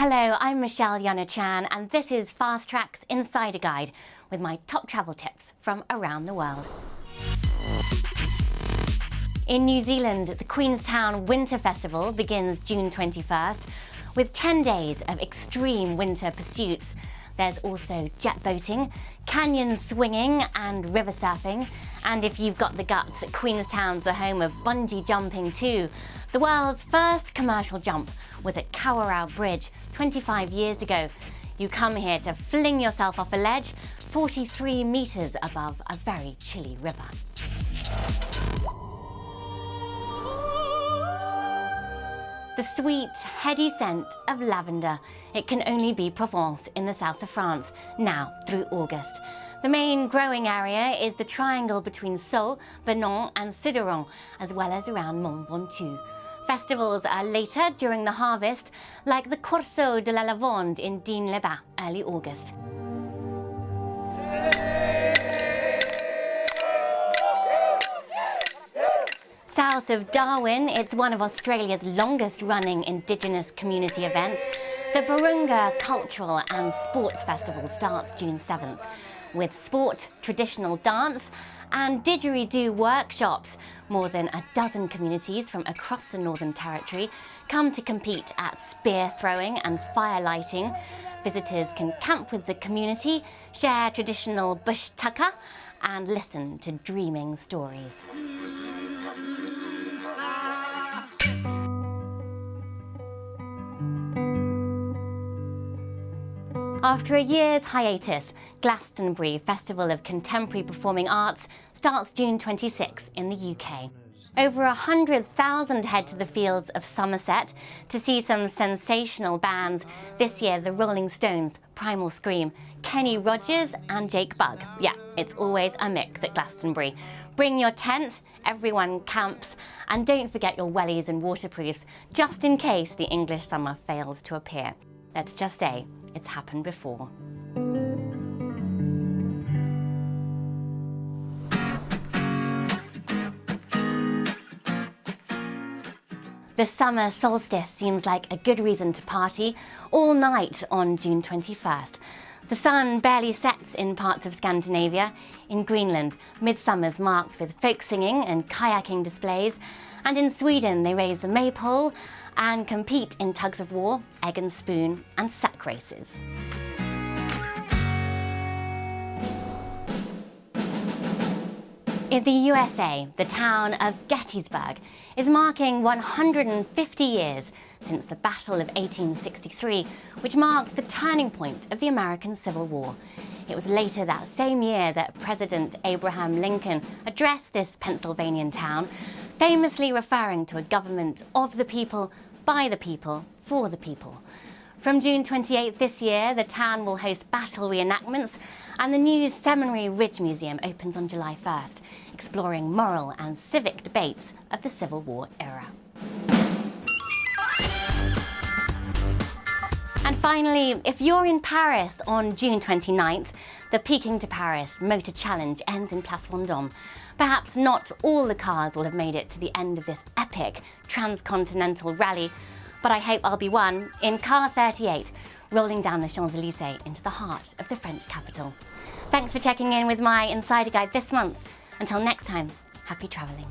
Hello, I'm Michelle Jana Chan, and this is Fast Track's Insider Guide with my top travel tips from around the world. In New Zealand, the Queenstown Winter Festival begins June 21st with 10 days of extreme winter pursuits. There's also jet boating, canyon swinging and river surfing. And if you've got the guts, Queenstown's the home of bungee jumping too. The world's first commercial jump was at Kawerau Bridge 25 years ago. You come here to fling yourself off a ledge 43 metres above a very chilly river. The sweet, heady scent of lavender. It can only be Provence in the south of France, now through August. The main growing area is the triangle between Sceaux, Vernon and Sideron, as well as around Mont Ventoux. Festivals are later during the harvest, like the Corso de la Lavande in Digne-les-Bains, early August. South of Darwin, it's one of Australia's longest-running Indigenous community events. The Burunga Cultural and Sports Festival starts June 7th. With sport, traditional dance and didgeridoo workshops, more than a dozen communities from across the Northern Territory come to compete at spear throwing and fire lighting. Visitors can camp with the community, share traditional bush tucker and listen to dreaming stories. After a year's hiatus, Glastonbury Festival of Contemporary Performing Arts starts June 26th in the UK. Over 100,000 head to the fields of Somerset to see some sensational bands. This year, the Rolling Stones, Primal Scream, Kenny Rogers and Jake Bugg. Yeah, it's always a mix at Glastonbury. Bring your tent, everyone camps, and don't forget your wellies and waterproofs, just in case the English summer fails to appear. Let's just say, it's happened before. The summer solstice seems like a good reason to party all night on June 21st. The sun barely sets in parts of Scandinavia. In Greenland, midsummer's marked with folk singing and kayaking displays. And in Sweden, they raise the maypole and compete in tugs of war, egg and spoon, and sack races. In the USA, the town of Gettysburg is marking 150 years since the Battle of 1863, which marked the turning point of the American Civil War. It was later that same year that President Abraham Lincoln addressed this Pennsylvanian town, famously referring to a government of the people, by the people, for the people. From June 28th this year, the town will host battle reenactments, and the new Seminary Ridge Museum opens on July 1st, exploring moral and civic debates of the Civil War era. And finally, if you're in Paris on June 29th, the Peking to Paris Motor Challenge ends in Place Vendôme. Perhaps not all the cars will have made it to the end of this epic transcontinental rally, but I hope I'll be one in car 38, rolling down the Champs-Élysées into the heart of the French capital. Thanks for checking in with my Insider Guide this month. Until next time, happy travelling.